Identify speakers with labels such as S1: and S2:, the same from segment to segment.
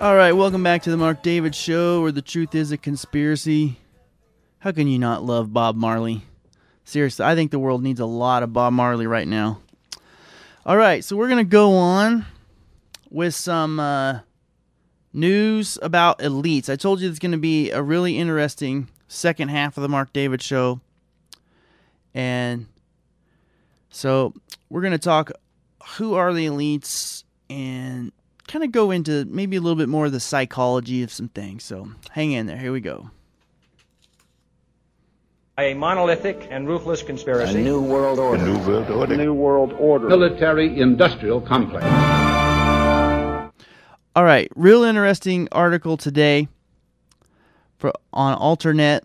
S1: All right, welcome back to the Mark David Show, where the truth is a conspiracy. How can you not love Bob Marley? Seriously, I think the world needs a lot of Bob Marley right now. All right, so we're going to go on with some news about elites. I told you it's going to be a really interesting second half of the Mark David Show. And so we're going to talk who are the elites and kind of go into maybe a little bit more of the psychology of some things. So hang in there. Here we go.
S2: A monolithic and ruthless conspiracy.
S3: A new world order.
S4: A new world order.
S5: A new world order.
S6: Military-industrial complex.
S1: All right, real interesting article today on Alternet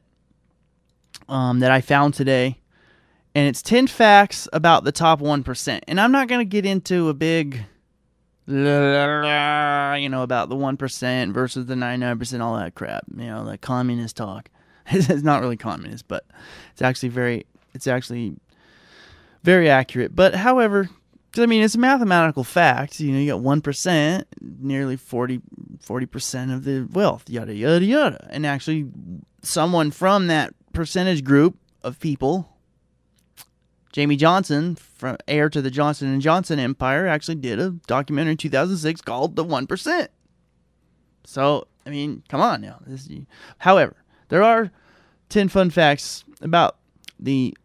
S1: that I found today. And it's 10 facts about the top 1%. And I'm not going to get into a big, about the 1% versus the 99%, all that crap. That communist talk. It's not really communist, but it's actually very accurate. But however, it's a mathematical fact. You got 1%, nearly 40% of the wealth, yada, yada, yada. And actually, someone from that percentage group of people, Jamie Johnson, heir to the Johnson & Johnson empire, actually did a documentary in 2006 called The 1%. So, come on now. However, there are 10 fun facts about the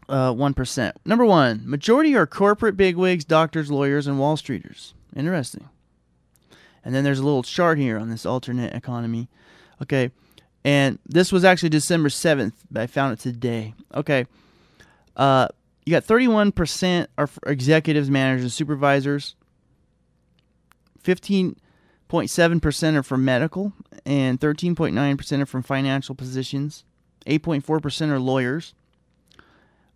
S1: 1%. Number one, majority are corporate bigwigs, doctors, lawyers, and Wall Streeters. Interesting. And then there's a little chart here on this alternate economy. Okay. And this was actually December 7th, but I found it today. Okay. You got 31% are executives, managers, and supervisors. 15.7% are from medical, and 13.9% are from financial positions. 8.4% are lawyers.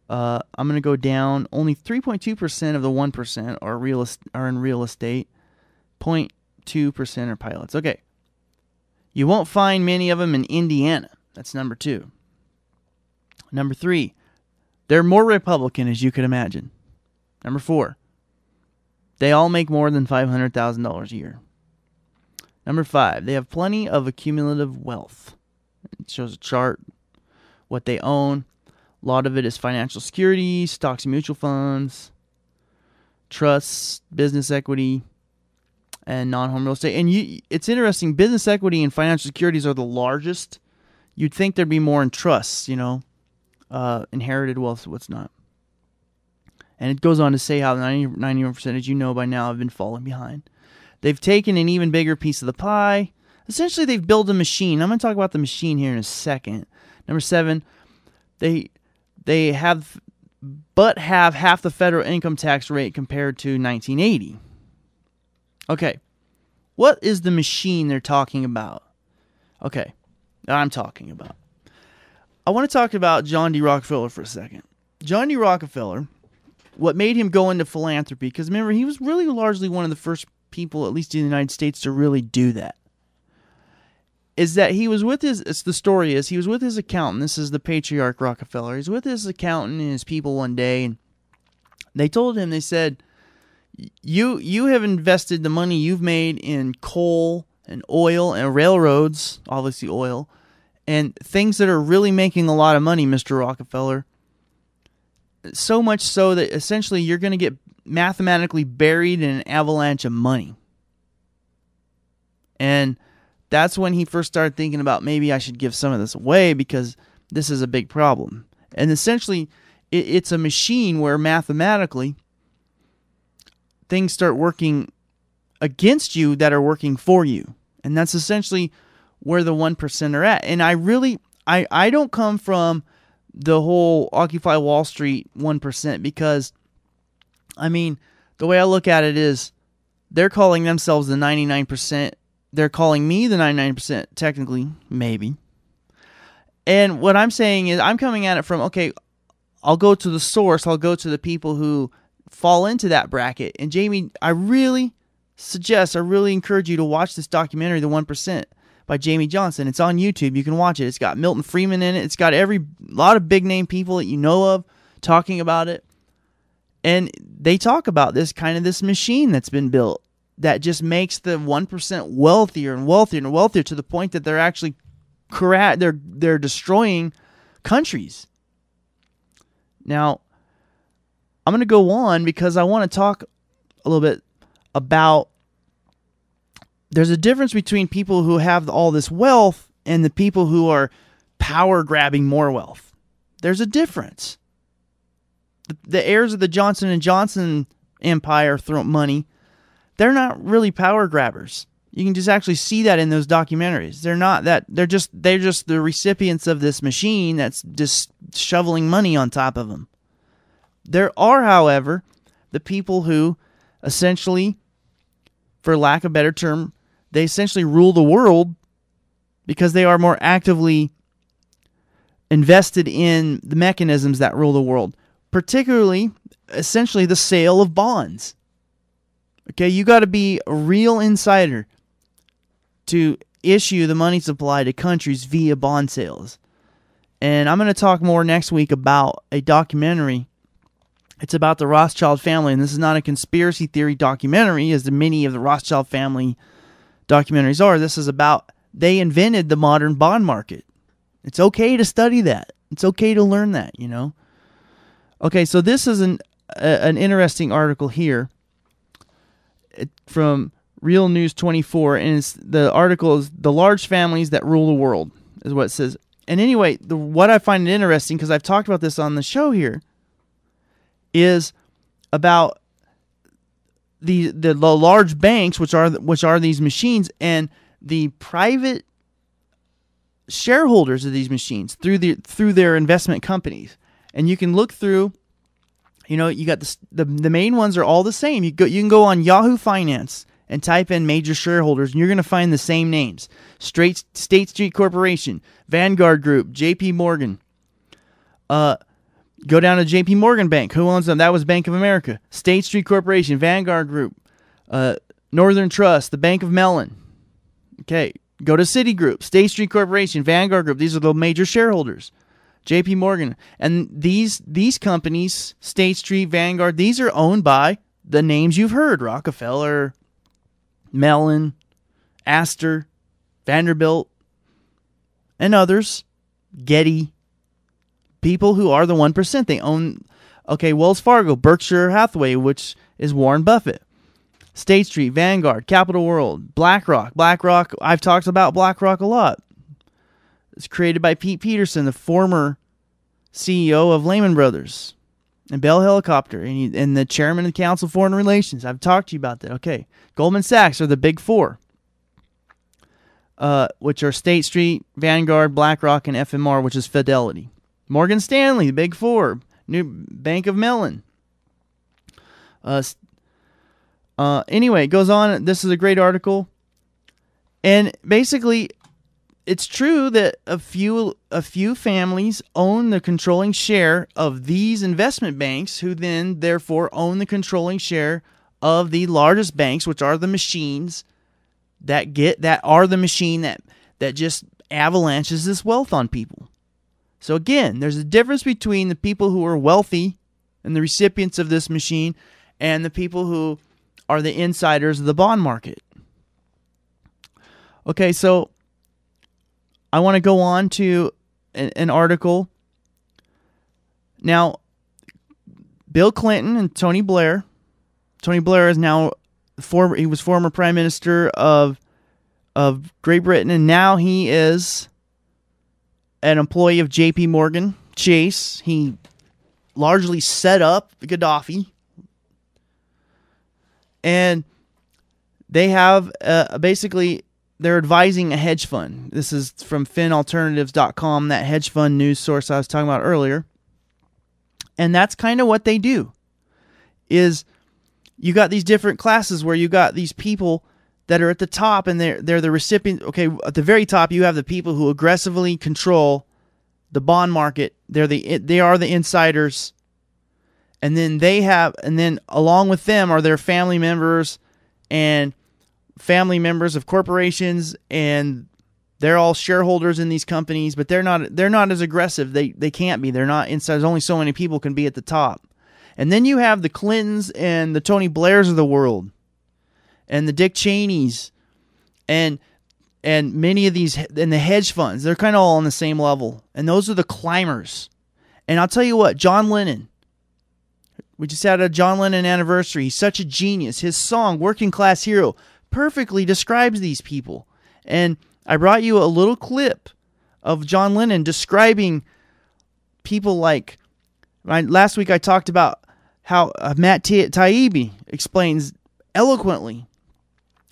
S1: I'm going to go down. Only 3.2% of the 1% are in real estate. 0.2% are pilots. Okay. You won't find many of them in Indiana. That's number 2. Number 3. They're more Republican, as you could imagine. Number 4. They all make more than $500,000 a year. Number 5. They have plenty of accumulative wealth. It shows a chart, what they own. A lot of it is financial securities, stocks and mutual funds, trusts, business equity, and non-home real estate. And it's interesting, business equity and financial securities are the largest. You'd think there'd be more in trusts, inherited wealth, what's not. And it goes on to say how 91%, as you know by now, have been falling behind. They've taken an even bigger piece of the pie. Essentially, they've built a machine. I'm going to talk about the machine here in a second. Number 7, they have half the federal income tax rate compared to 1980. Okay, what is the machine they're talking about? Okay, that I'm talking about. I want to talk about John D. Rockefeller for a second. John D. Rockefeller, what made him go into philanthropy, because remember, he was really largely one of the first people, at least in the United States, to really do that, is that he was with he was with his accountant. This is the patriarch Rockefeller. He's with his accountant and his people one day, and they told him, they said, you have invested the money you've made in coal and oil and railroads, obviously oil, and things that are really making a lot of money, Mr. Rockefeller. So much so that essentially you're going to get mathematically buried in an avalanche of money. And that's when he first started thinking about, maybe I should give some of this away because this is a big problem. And essentially, it's a machine where mathematically things start working against you that are working for you. And that's essentially where the 1% are at. And I don't come from the whole Occupy Wall Street 1% because, the way I look at it is they're calling themselves the 99%. They're calling me the 99%, technically, maybe. And what I'm saying is I'm coming at it from, okay, I'll go to the source. I'll go to the people who fall into that bracket. And Jamie, I really encourage you to watch this documentary, The 1%, by Jamie Johnson. It's on YouTube. You can watch it. It's got Milton Friedman in it. It's got a lot of big name people that you know of talking about it. And they talk about this machine that's been built. that just makes the 1% wealthier and wealthier and wealthier to the point that they're actually they're destroying countries. Now, I'm going to go on because I want to talk a little bit about there's a difference between people who have all this wealth and the people who are power grabbing more wealth. There's a difference. The heirs of the Johnson & Johnson empire throw money. They're not really power grabbers. You can just actually see that in those documentaries. They're not that. They're just the recipients of this machine that's just shoveling money on top of them. There are, however, the people who essentially, for lack of a better term, they essentially rule the world because they are more actively invested in the mechanisms that rule the world, particularly, essentially, the sale of bonds. Okay, you got to be a real insider to issue the money supply to countries via bond sales. And I'm going to talk more next week about a documentary. It's about the Rothschild family, and this is not a conspiracy theory documentary, as many of the Rothschild family documentaries are. This is about they invented the modern bond market. It's okay to study that. It's okay to learn that, you know. Okay, so this is an interesting article here from Real News 24, and the article is "The Large Families That Rule the World," is what it says. And anyway, what I find interesting, because I've talked about this on the show here, is about the large banks, which are these machines, and the private shareholders of these machines through their investment companies. And you can look through. You know, you got the main ones are all the same. You can go on Yahoo Finance and type in major shareholders, and you're going to find the same names: State Street Corporation, Vanguard Group, J.P. Morgan. Go down to J.P. Morgan Bank. Who owns them? That was Bank of America. State Street Corporation, Vanguard Group, Northern Trust, the Bank of Mellon. Okay, go to Citigroup, State Street Corporation, Vanguard Group. These are the major shareholders. J.P. Morgan. And these companies, State Street, Vanguard, these are owned by the names you've heard: Rockefeller, Mellon, Astor, Vanderbilt, and others. Getty. People who are the 1%. They own, Wells Fargo, Berkshire Hathaway, which is Warren Buffett. State Street, Vanguard, Capital World, BlackRock. BlackRock, I've talked about BlackRock a lot. It's created by Pete Peterson, the former CEO of Lehman Brothers and Bell Helicopter, and the chairman of the Council of Foreign Relations. I've talked to you about that. Okay. Goldman Sachs are the big four, which are State Street, Vanguard, BlackRock, and FMR, which is Fidelity. Morgan Stanley, the big four. New Bank of Mellon. Anyway, it goes on. This is a great article. And basically, it's true that a few families own the controlling share of these investment banks, who then therefore own the controlling share of the largest banks, which are the machines that just avalanches this wealth on people. So again, there's a difference between the people who are wealthy and the recipients of this machine and the people who are the insiders of the bond market. Okay, so I want to go on to an article. Now, Bill Clinton and Tony Blair. Tony Blair is now he was former Prime Minister of Great Britain, and now he is an employee of J.P. Morgan Chase. He largely set up Gaddafi. And they have basically, they're advising a hedge fund. This is from finalternatives.com, that hedge fund news source I was talking about earlier. And that's kind of what they do. Is you got these different classes where you got these people that are at the top, and they're the recipient. Okay, at the very top you have the people who aggressively control the bond market. They are the insiders. And then along with them are their family members and family members of corporations, and they're all shareholders in these companies, but they're not as aggressive. They can't be. They're not inside. There's only so many people can be at the top. And then you have the Clintons and the Tony Blairs of the world. and the Dick Cheneys and many of these, and the hedge funds, they're kind of all on the same level. And those are the climbers. And I'll tell you what, John Lennon, we just had a John Lennon anniversary. He's such a genius. His song, Working Class Hero, perfectly describes these people. And I brought you a little clip of John Lennon describing people like, last week I talked about how Matt Taibbi explains eloquently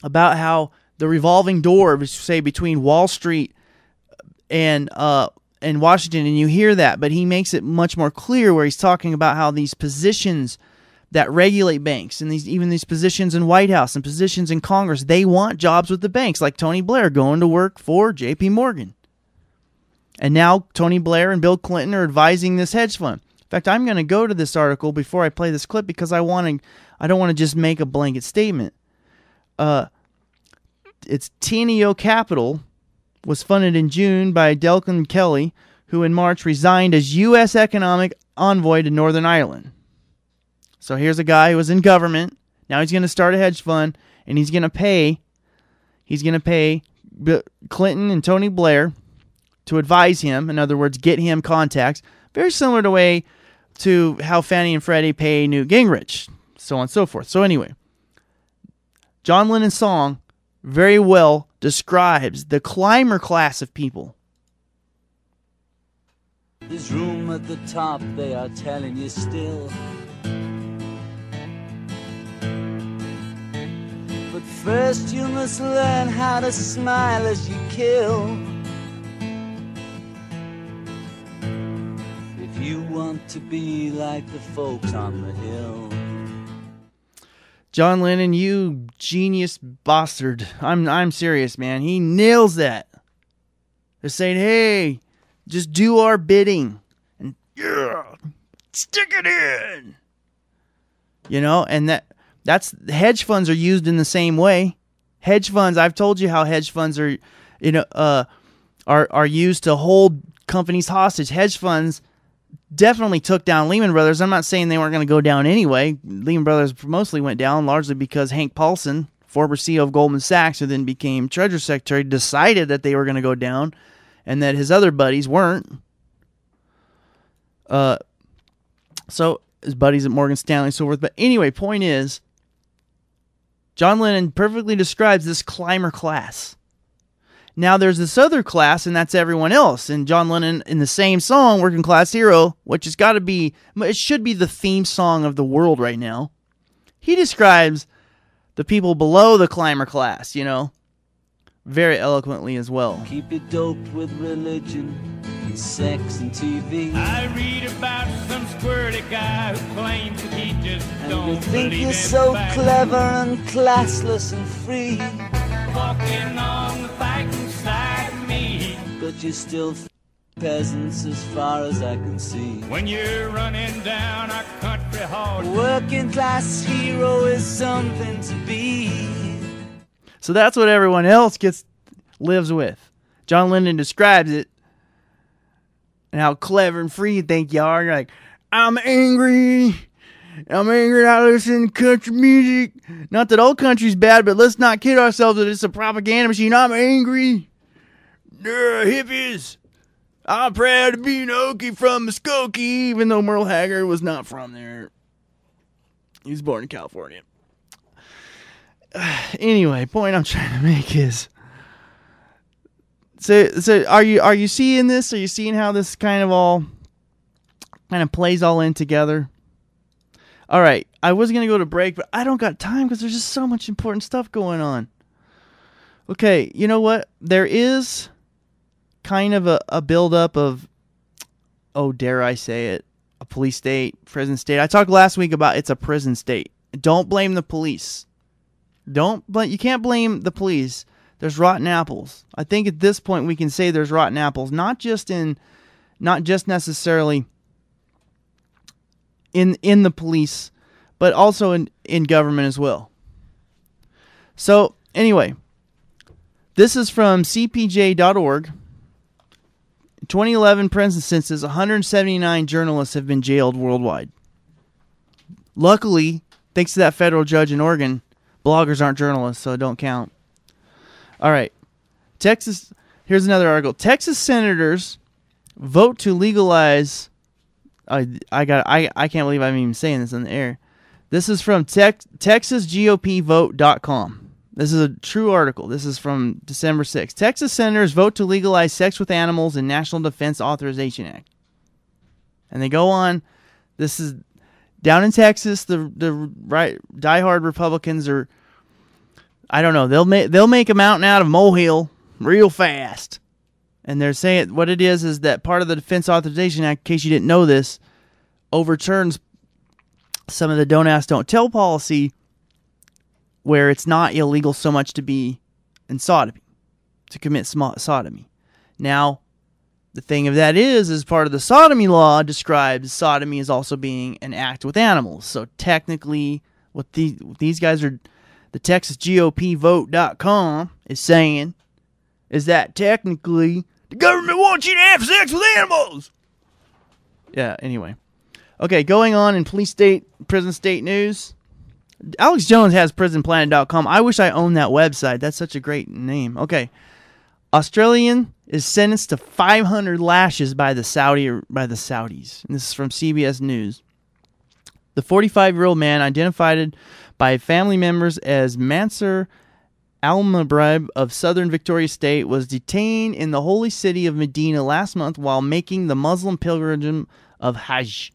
S1: about how the revolving door, say, between Wall Street and Washington, and you hear that, but he makes it much more clear where he's talking about how these positions that regulate banks and even these positions in White House and positions in Congress, they want jobs with the banks, like Tony Blair going to work for J.P. Morgan. And now Tony Blair and Bill Clinton are advising this hedge fund. In fact, I'm going to go to this article before I play this clip because I don't want to just make a blanket statement. It's TNEO Capital was funded in June by Delkin Kelly, who in March resigned as U.S. economic envoy to Northern Ireland. So here's a guy who was in government. Now he's going to start a hedge fund, and he's going to pay Clinton and Tony Blair to advise him. In other words, get him contacts. Very similar to how Fannie and Freddie pay Newt Gingrich, so on and so forth. So anyway, John Lennon's song very well describes the climber class of people.
S3: There's room at the top, they are telling you still. But first you must learn how to smile as you kill. If you want to be like the folks on the hill.
S1: John Lennon, you genius bastard. I'm serious, man. He nails that. They're saying, hey, just do our bidding. And stick it in. You know, and that's hedge funds are used in the same way. Hedge funds, I've told you how hedge funds are used to hold companies hostage. Hedge funds definitely took down Lehman Brothers. I'm not saying they weren't going to go down anyway. Lehman Brothers mostly went down largely because Hank Paulson, former CEO of Goldman Sachs, who then became Treasury Secretary, decided that they were going to go down and that his other buddies weren't. So his buddies at Morgan Stanley and so forth. But anyway, point is, John Lennon perfectly describes this climber class. Now there's this other class, and that's everyone else. And John Lennon, in the same song, Working Class Hero, which has got to be, it should be the theme song of the world right now. He describes the people below the climber class, very eloquently as well.
S3: Keep it doped with religion and sex and TV.
S4: I read about some squirty guy who claims that he just don't
S3: you think
S4: believe
S3: you're
S4: in
S3: so
S4: fact.
S3: clever and classless and free,
S4: Walking on the fighting side of me.
S3: but you're still peasants as far as I can see.
S4: When you're running down our country hard.
S3: Working class hero is something to be.
S1: So that's what everyone else lives with. John Lennon describes it and how clever and free you think you are. You're like, I'm angry that I listen to country music. Not that old country's bad, but let's not kid ourselves that it's a propaganda machine. I'm angry. Hippies. I'm proud to be an Okie from Muskogee, even though Merle Haggard was not from there. He was born in California. Anyway, point I'm trying to make is, so are you seeing this? Are you seeing how this kind of plays all in together? All right, I was gonna go to break, but I don't got time because there's just so much important stuff going on. Okay, you know what? There is kind of a buildup of, dare I say it, a police state, prison state. I talked last week about it's a prison state. Don't blame the police. You can't blame the police. There's rotten apples. I think at this point we can say there's rotten apples, not just necessarily in the police, but also in government as well. So anyway, this is from cpj.org. 2011 prison census, 179 journalists have been jailed worldwide. Luckily, thanks to that federal judge in Oregon, Bloggers aren't journalists, so it don't count. All right. Texas. Here's another article. Texas senators vote to legalize. I can't believe I'm even saying this on the air. This is from TexasGOPvote.com. This is a true article. This is from December 6th. Texas senators vote to legalize sex with animals in National Defense Authorization Act. And they go on. This is down in Texas. The diehard Republicans are, I don't know. They'll make a mountain out of a molehill real fast. And they're saying what it is that part of the Defense Authorization Act, in case you didn't know this, overturns some of the don't ask, don't tell policy, where it's not illegal so much to be in sodomy, to commit sodomy. Now, the thing of that is part of the sodomy law describes sodomy as also being an act with animals. So technically, what these guys are, the TexasGOPvote.com is saying, is that technically the government wants you to have sex with animals. Yeah, anyway. Okay, going on in prison state news. Alex Jones has prisonplanet.com. I wish I owned that website. That's such a great name. Okay. Australian is sentenced to 500 lashes by the Saudis. And this is from CBS News. The 45-year-old man, identified by family members as Mansur Al-Mabrib of southern Victoria State, was detained in the holy city of Medina last month while making the Muslim pilgrimage of Hajj.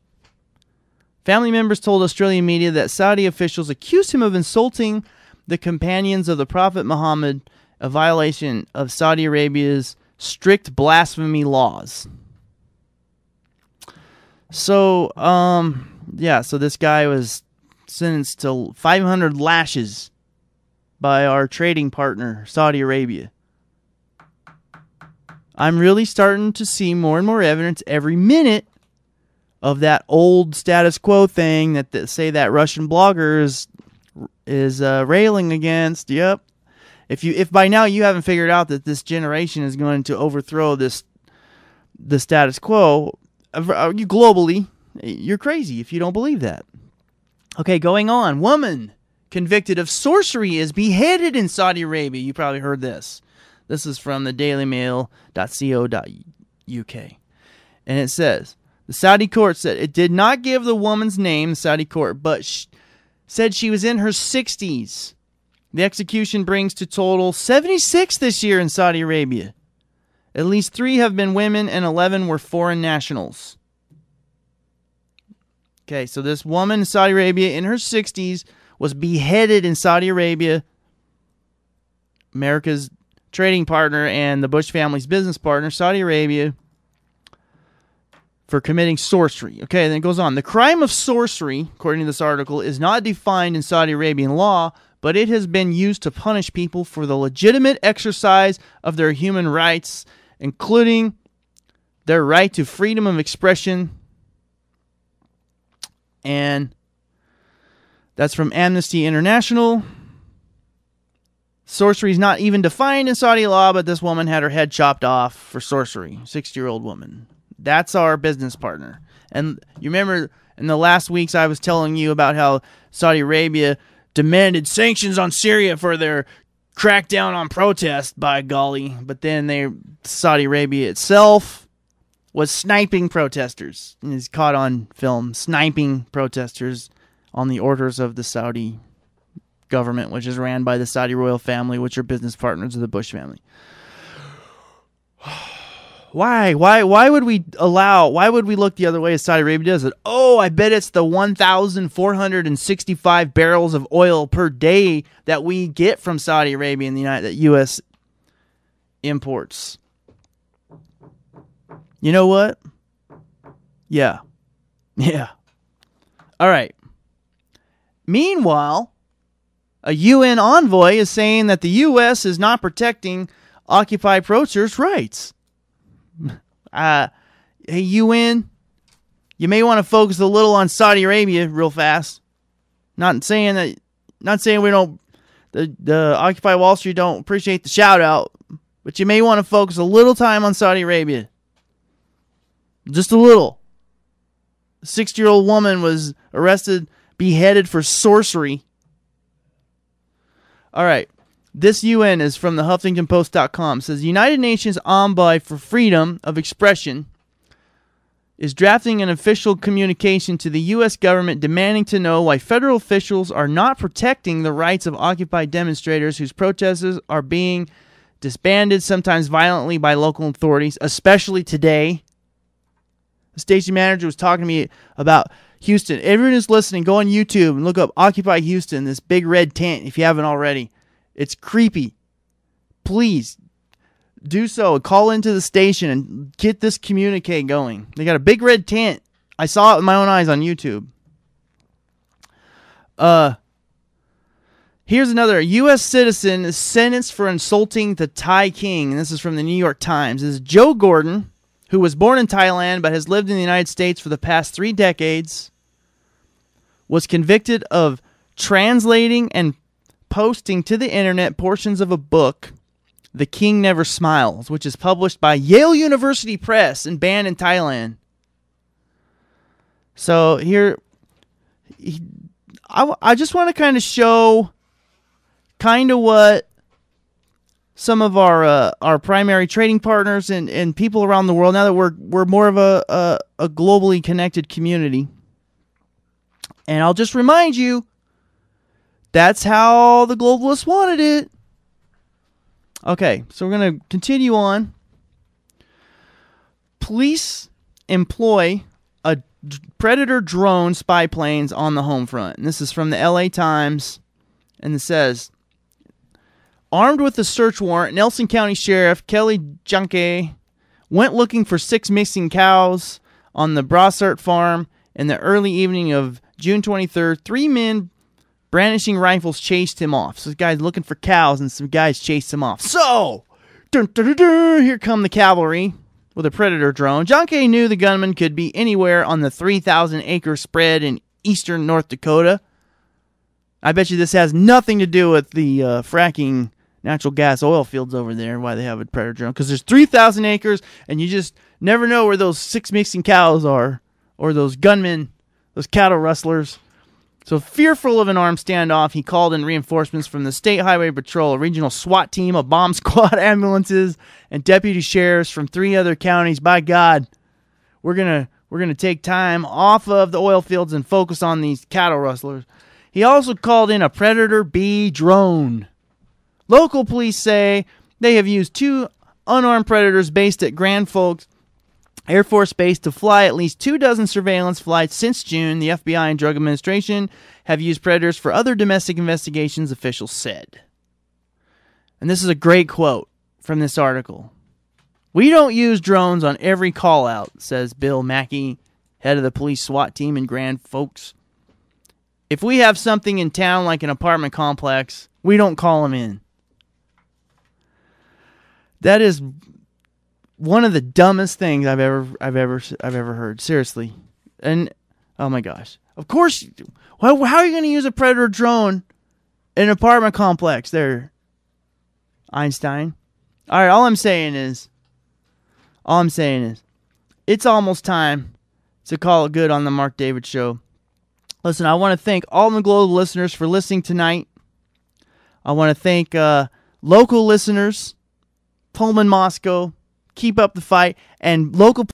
S1: Family members told Australian media that Saudi officials accused him of insulting the companions of the Prophet Muhammad, a violation of Saudi Arabia's strict blasphemy laws. So, so this guy was sentenced to 500 lashes by our trading partner, Saudi Arabia. I'm really starting to see more and more evidence every minute of that old status quo thing that say that Russian blogger is railing against. Yep. If by now you haven't figured out that this generation is going to overthrow the status quo, you globally, you're crazy if you don't believe that. Okay, going on. Woman convicted of sorcery is beheaded in Saudi Arabia. You probably heard this. This is from the dailymail.co.uk. And it says, the Saudi court said it did not give the woman's name, the Saudi court, but said she was in her 60s. The execution brings to total 76 this year in Saudi Arabia. At least 3 have been women and 11 were foreign nationals. Okay, so this woman in Saudi Arabia in her 60s was beheaded in Saudi Arabia, America's trading partner and the Bush family's business partner, Saudi Arabia, for committing sorcery. Okay, then it goes on. The crime of sorcery, according to this article, is not defined in Saudi Arabian law, but it has been used to punish people for the legitimate exercise of their human rights, including their right to freedom of expression. And that's from Amnesty International. Sorcery is not even defined in Saudi law, but this woman had her head chopped off for sorcery. 60-year-old woman. That's our business partner. And you remember in the last weeks I was telling you about how Saudi Arabia demanded sanctions on Syria for their crackdown on protest, by golly. But then Saudi Arabia itself was sniping protesters. And is caught on film sniping protesters on the orders of the Saudi government, which is ran by the Saudi royal family, which are business partners of the Bush family. Why would we look the other way as Saudi Arabia does it? Oh, I bet it's the 1,465 barrels of oil per day that we get from Saudi Arabia in that U.S. imports. You know what? Yeah. All right. Meanwhile, a UN envoy is saying that the U.S. is not protecting Occupy protesters' rights. Hey, UN, you may want to focus a little on Saudi Arabia real fast. Not saying we don't, the Occupy Wall Street don't appreciate the shout out, but you may want to focus a little time on Saudi Arabia. Just a little. A 60-year-old woman was arrested, beheaded for sorcery. All right. This UN is from the HuffingtonPost.com. It says United Nations Envoy for Freedom of Expression is drafting an official communication to the U.S. government demanding to know why federal officials are not protecting the rights of Occupy demonstrators whose protests are being disbanded, sometimes violently, by local authorities, especially today. The station manager was talking to me about Houston. Everyone who's listening, go on YouTube and look up Occupy Houston, this big red tent, if you haven't already. It's creepy. Please do so. Call into the station and get this communique going. They got a big red tent. I saw it with my own eyes on YouTube. Here's another. A U.S. citizen is sentenced for insulting the Thai king. And this is from the New York Times. This is Joe Gordon, who was born in Thailand but has lived in the United States for the past 3 decades, was convicted of translating and posting to the internet portions of a book, The King Never Smiles, which is published by Yale University Press and banned in Thailand. So here, I just want to kind of show kind of what some of our primary trading partners and people around the world, now that we're more of a globally connected community. And I'll just remind you, that's how the globalists wanted it. Okay, so we're going to continue on. Police employ a Predator drone spy planes on the home front. And this is from the LA Times. And it says, armed with a search warrant, Nelson County Sheriff Kelly Junke went looking for 6 missing cows on the Brossart farm in the early evening of June 23rd. 3 men brandishing rifles chased him off. So this guy's looking for cows, and some guys chased him off. So, here come the cavalry with a Predator drone. John K. knew the gunman could be anywhere on the 3,000-acre spread in eastern North Dakota. I bet you this has nothing to do with the fracking natural gas oil fields over there, why they have a Predator drone. Because there's 3,000 acres, and you just never know where those 6 missing cows are, or those gunmen, those cattle rustlers. So fearful of an armed standoff, he called in reinforcements from the State Highway Patrol, a regional SWAT team, a bomb squad, ambulances, and deputy sheriffs from 3 other counties. By God, we're gonna take time off of the oil fields and focus on these cattle rustlers. He also called in a Predator B drone. Local police say they have used 2 unarmed Predators based at Grand Forks Air Force Base to fly at least 24 surveillance flights since June. The FBI and Drug Administration have used Predators for other domestic investigations, officials said. And this is a great quote from this article. We don't use drones on every call out, says Bill Mackey, head of the police SWAT team in Grand Forks. If we have something in town like an apartment complex, we don't call them in. That is one of the dumbest things I've ever heard. Seriously. And oh my gosh. Of course, how are you going to use a Predator drone in an apartment complex there, Einstein? All right, all I'm saying is it's almost time to call it good on the Mark David Show. Listen, I want to thank all the global listeners for listening tonight. I want to thank local listeners, Pullman, Moscow, keep up the fight, and local